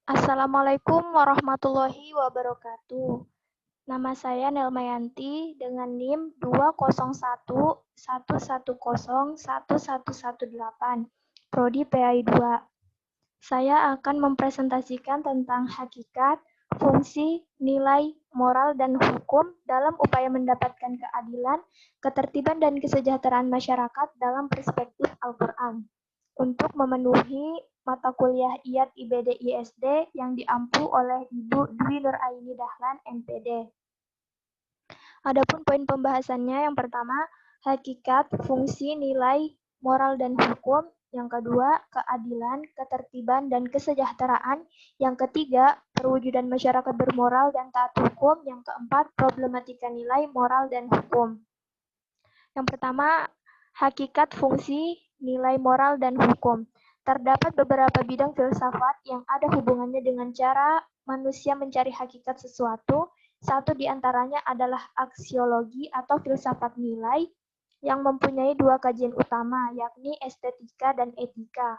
Assalamualaikum warahmatullahi wabarakatuh. Nama saya Nelmayanti dengan NIM 20111011118, Prodi PAI 2. Saya akan mempresentasikan tentang hakikat, fungsi, nilai, moral, dan hukum dalam upaya mendapatkan keadilan, ketertiban, dan kesejahteraan masyarakat dalam perspektif Al-Quran untuk memenuhi mata kuliah IAT IBD ISD yang diampu oleh Ibu Dwi Nuraini Dahlan, MPD. Adapun poin pembahasannya, yang pertama, hakikat, fungsi, nilai, moral, dan hukum. Yang kedua, keadilan, ketertiban, dan kesejahteraan. Yang ketiga, perwujudan masyarakat bermoral dan taat hukum. Yang keempat, problematika nilai, moral, dan hukum. Yang pertama, hakikat, fungsi, nilai moral, dan hukum. Terdapat beberapa bidang filsafat yang ada hubungannya dengan cara manusia mencari hakikat sesuatu. Satu di antaranya adalah aksiologi atau filsafat nilai yang mempunyai dua kajian utama, yakni estetika dan etika.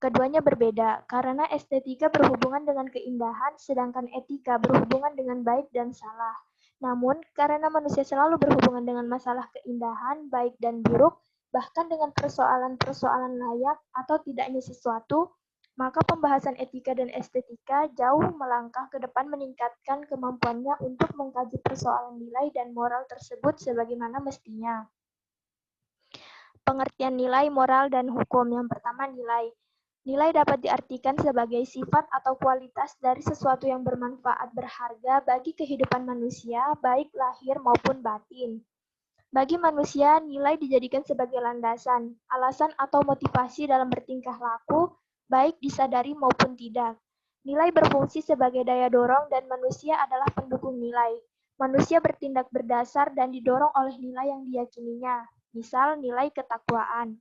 Keduanya berbeda, karena estetika berhubungan dengan keindahan, sedangkan etika berhubungan dengan baik dan salah. Namun, karena manusia selalu berhubungan dengan masalah keindahan, baik dan buruk, bahkan dengan persoalan-persoalan layak atau tidaknya sesuatu, maka pembahasan etika dan estetika jauh melangkah ke depan meningkatkan kemampuannya untuk mengkaji persoalan nilai dan moral tersebut sebagaimana mestinya. Pengertian nilai, moral, dan hukum. Yang pertama, nilai. Nilai dapat diartikan sebagai sifat atau kualitas dari sesuatu yang bermanfaat berharga bagi kehidupan manusia, baik lahir maupun batin. Bagi manusia, nilai dijadikan sebagai landasan, alasan atau motivasi dalam bertingkah laku, baik disadari maupun tidak. Nilai berfungsi sebagai daya dorong dan manusia adalah pendukung nilai. Manusia bertindak berdasar dan didorong oleh nilai yang diyakininya, misal nilai ketakwaan.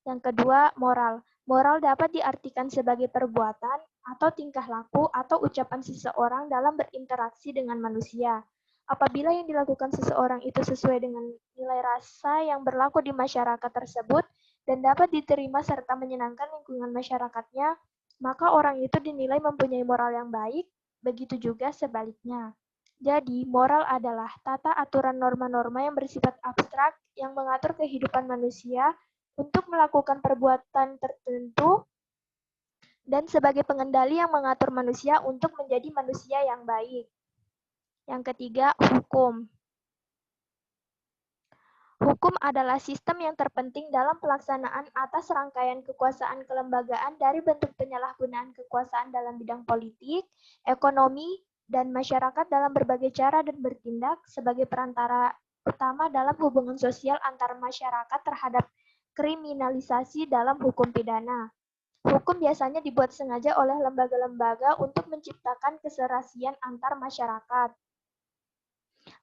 Yang kedua, moral. Moral dapat diartikan sebagai perbuatan atau tingkah laku atau ucapan seseorang dalam berinteraksi dengan manusia. Apabila yang dilakukan seseorang itu sesuai dengan nilai rasa yang berlaku di masyarakat tersebut dan dapat diterima serta menyenangkan lingkungan masyarakatnya, maka orang itu dinilai mempunyai moral yang baik, begitu juga sebaliknya. Jadi, moral adalah tata aturan norma-norma yang bersifat abstrak yang mengatur kehidupan manusia untuk melakukan perbuatan tertentu dan sebagai pengendali yang mengatur manusia untuk menjadi manusia yang baik. Yang ketiga, hukum. Hukum adalah sistem yang terpenting dalam pelaksanaan atas rangkaian kekuasaan kelembagaan dari bentuk penyalahgunaan kekuasaan dalam bidang politik, ekonomi, dan masyarakat dalam berbagai cara dan bertindak sebagai perantara utama dalam hubungan sosial antar masyarakat terhadap kriminalisasi dalam hukum pidana. Hukum biasanya dibuat sengaja oleh lembaga-lembaga untuk menciptakan keserasian antar masyarakat.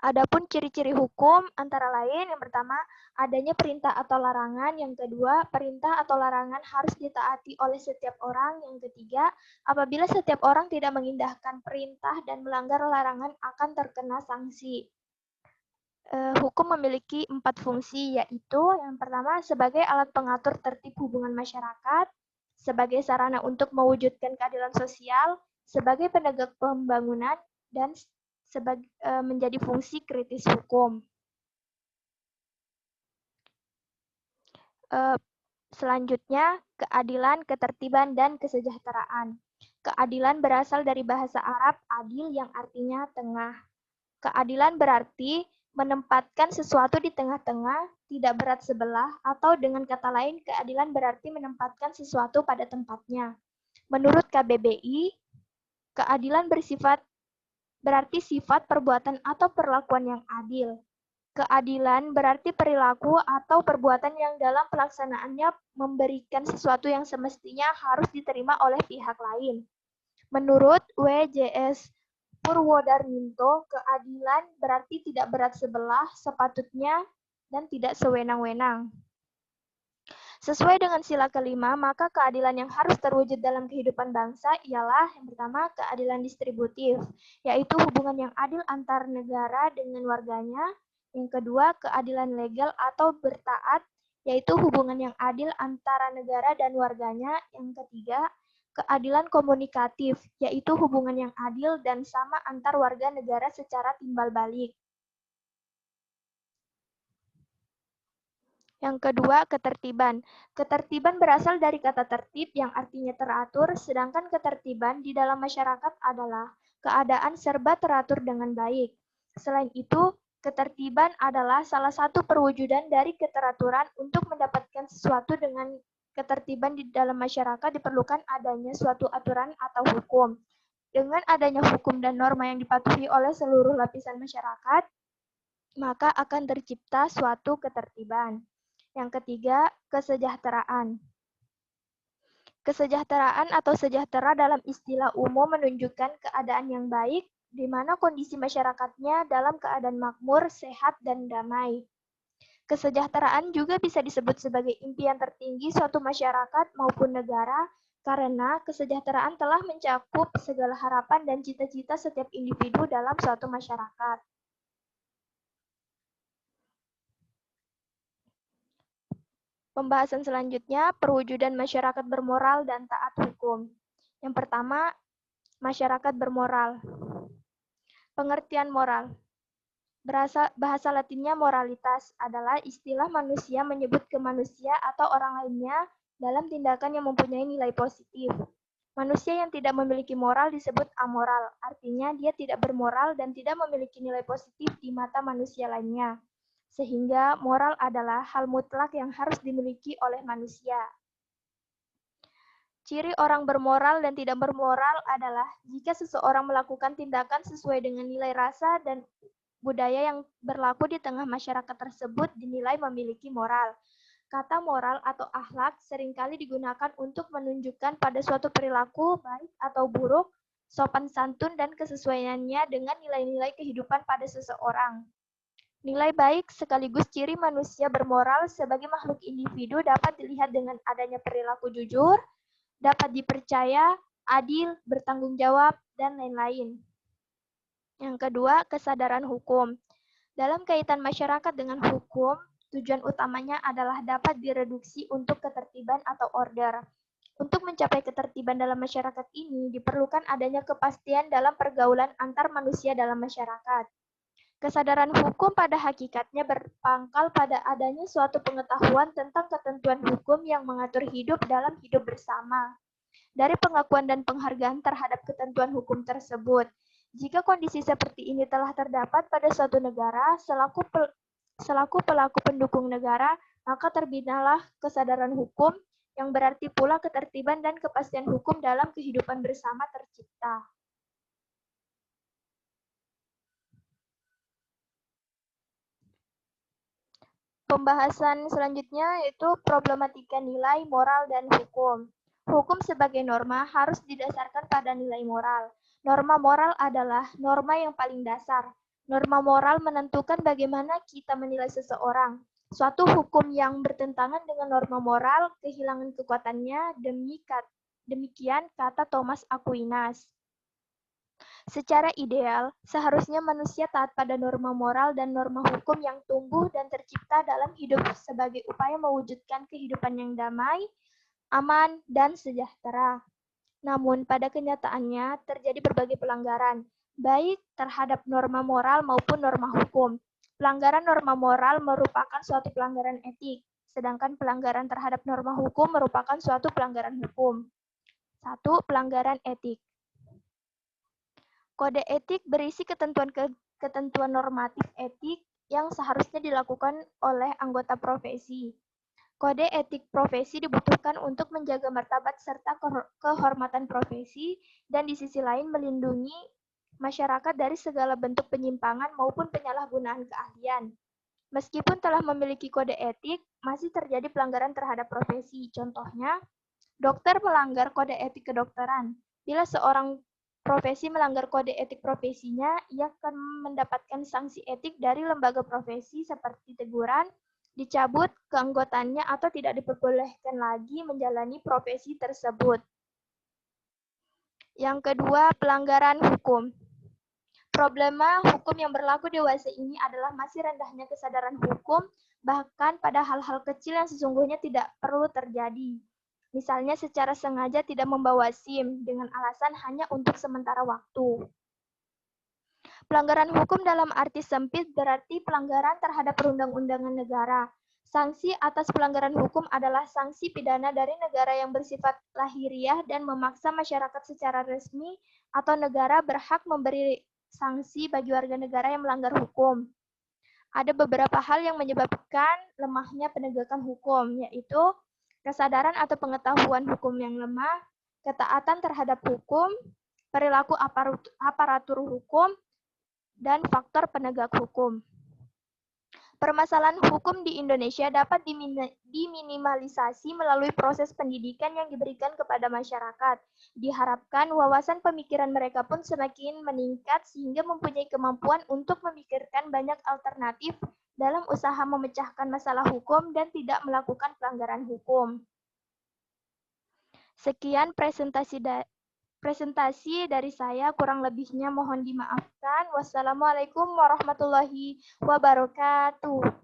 Adapun ciri-ciri hukum antara lain, yang pertama, adanya perintah atau larangan. Yang kedua, perintah atau larangan harus ditaati oleh setiap orang. Yang ketiga, apabila setiap orang tidak mengindahkan perintah dan melanggar larangan akan terkena sanksi. Hukum memiliki 4 fungsi, yaitu yang pertama sebagai alat pengatur tertib hubungan masyarakat, sebagai sarana untuk mewujudkan keadilan sosial, sebagai penegak pembangunan, dan menjadi fungsi kritis hukum. Selanjutnya, keadilan, ketertiban, dan kesejahteraan. Keadilan berasal dari bahasa Arab adil yang artinya tengah. Keadilan berarti menempatkan sesuatu di tengah-tengah, tidak berat sebelah, atau dengan kata lain, keadilan berarti menempatkan sesuatu pada tempatnya. Menurut KBBI, keadilan berarti sifat perbuatan atau perlakuan yang adil. Keadilan berarti perilaku atau perbuatan yang dalam pelaksanaannya memberikan sesuatu yang semestinya harus diterima oleh pihak lain. Menurut WJS Purwodarminto, keadilan berarti tidak berat sebelah, sepatutnya, dan tidak sewenang-wenang. Sesuai dengan sila kelima, maka keadilan yang harus terwujud dalam kehidupan bangsa ialah yang pertama, keadilan distributif, yaitu hubungan yang adil antar negara dengan warganya. Yang kedua, keadilan legal atau bertaat, yaitu hubungan yang adil antara negara dan warganya. Yang ketiga, keadilan komunikatif, yaitu hubungan yang adil dan sama antar warga negara secara timbal balik. Yang kedua, ketertiban. Ketertiban berasal dari kata tertib yang artinya teratur, sedangkan ketertiban di dalam masyarakat adalah keadaan serba teratur dengan baik. Selain itu, ketertiban adalah salah satu perwujudan dari keteraturan. Untuk mendapatkan sesuatu dengan ketertiban di dalam masyarakat diperlukan adanya suatu aturan atau hukum. Dengan adanya hukum dan norma yang dipatuhi oleh seluruh lapisan masyarakat, maka akan tercipta suatu ketertiban. Yang ketiga, kesejahteraan. Kesejahteraan atau sejahtera dalam istilah umum menunjukkan keadaan yang baik, di mana kondisi masyarakatnya dalam keadaan makmur, sehat, dan damai. Kesejahteraan juga bisa disebut sebagai impian tertinggi suatu masyarakat maupun negara, karena kesejahteraan telah mencakup segala harapan dan cita-cita setiap individu dalam suatu masyarakat. Pembahasan selanjutnya, perwujudan masyarakat bermoral dan taat hukum. Yang pertama, masyarakat bermoral. Pengertian moral. Bahasa Latinnya moralitas adalah istilah manusia menyebut ke manusia atau orang lainnya dalam tindakan yang mempunyai nilai positif. Manusia yang tidak memiliki moral disebut amoral, artinya dia tidak bermoral dan tidak memiliki nilai positif di mata manusia lainnya. Sehingga moral adalah hal mutlak yang harus dimiliki oleh manusia. Ciri orang bermoral dan tidak bermoral adalah jika seseorang melakukan tindakan sesuai dengan nilai rasa dan budaya yang berlaku di tengah masyarakat tersebut dinilai memiliki moral. Kata moral atau akhlak seringkali digunakan untuk menunjukkan pada suatu perilaku baik atau buruk, sopan santun dan kesesuaiannya dengan nilai-nilai kehidupan pada seseorang. Nilai baik sekaligus ciri manusia bermoral sebagai makhluk individu dapat dilihat dengan adanya perilaku jujur, dapat dipercaya, adil, bertanggung jawab, dan lain-lain. Yang kedua, kesadaran hukum. Dalam kaitan masyarakat dengan hukum, tujuan utamanya adalah dapat direduksi untuk ketertiban atau order. Untuk mencapai ketertiban dalam masyarakat ini, diperlukan adanya kepastian dalam pergaulan antar manusia dalam masyarakat. Kesadaran hukum pada hakikatnya berpangkal pada adanya suatu pengetahuan tentang ketentuan hukum yang mengatur hidup dalam hidup bersama. Dari pengakuan dan penghargaan terhadap ketentuan hukum tersebut, jika kondisi seperti ini telah terdapat pada suatu negara, selaku pelaku pendukung negara, maka terbinalah kesadaran hukum, yang berarti pula ketertiban dan kepastian hukum dalam kehidupan bersama tercipta. Pembahasan selanjutnya yaitu problematika nilai, moral, dan hukum. Hukum sebagai norma harus didasarkan pada nilai moral. Norma moral adalah norma yang paling dasar. Norma moral menentukan bagaimana kita menilai seseorang. Suatu hukum yang bertentangan dengan norma moral kehilangan kekuatannya, demikian kata Thomas Aquinas. Secara ideal, seharusnya manusia taat pada norma moral dan norma hukum yang tumbuh dan tercipta dalam hidup sebagai upaya mewujudkan kehidupan yang damai, aman, dan sejahtera. Namun, pada kenyataannya terjadi berbagai pelanggaran, baik terhadap norma moral maupun norma hukum. Pelanggaran norma moral merupakan suatu pelanggaran etik, sedangkan pelanggaran terhadap norma hukum merupakan suatu pelanggaran hukum. 1. Pelanggaran etik. Kode etik berisi ketentuan normatif etik yang seharusnya dilakukan oleh anggota profesi. Kode etik profesi dibutuhkan untuk menjaga martabat serta kehormatan profesi dan di sisi lain melindungi masyarakat dari segala bentuk penyimpangan maupun penyalahgunaan keahlian. Meskipun telah memiliki kode etik, masih terjadi pelanggaran terhadap profesi. Contohnya, dokter melanggar kode etik kedokteran. Bila seorang profesi melanggar kode etik profesinya, ia akan mendapatkan sanksi etik dari lembaga profesi seperti teguran, dicabut keanggotaannya atau tidak diperbolehkan lagi menjalani profesi tersebut. Yang kedua, pelanggaran hukum. Problema hukum yang berlaku dewasa ini adalah masih rendahnya kesadaran hukum, bahkan pada hal-hal kecil yang sesungguhnya tidak perlu terjadi. Misalnya secara sengaja tidak membawa SIM dengan alasan hanya untuk sementara waktu. Pelanggaran hukum dalam arti sempit berarti pelanggaran terhadap perundang-undangan negara. Sanksi atas pelanggaran hukum adalah sanksi pidana dari negara yang bersifat lahiriah dan memaksa masyarakat secara resmi atau negara berhak memberi sanksi bagi warga negara yang melanggar hukum. Ada beberapa hal yang menyebabkan lemahnya penegakan hukum, yaitu kesadaran atau pengetahuan hukum yang lemah, ketaatan terhadap hukum, perilaku aparatur hukum, dan faktor penegak hukum. Permasalahan hukum di Indonesia dapat diminimalisasi melalui proses pendidikan yang diberikan kepada masyarakat. Diharapkan wawasan pemikiran mereka pun semakin meningkat sehingga mempunyai kemampuan untuk memikirkan banyak alternatif dalam usaha memecahkan masalah hukum dan tidak melakukan pelanggaran hukum. Sekian presentasi dari saya, kurang lebihnya mohon dimaafkan. Wassalamualaikum warahmatullahi wabarakatuh.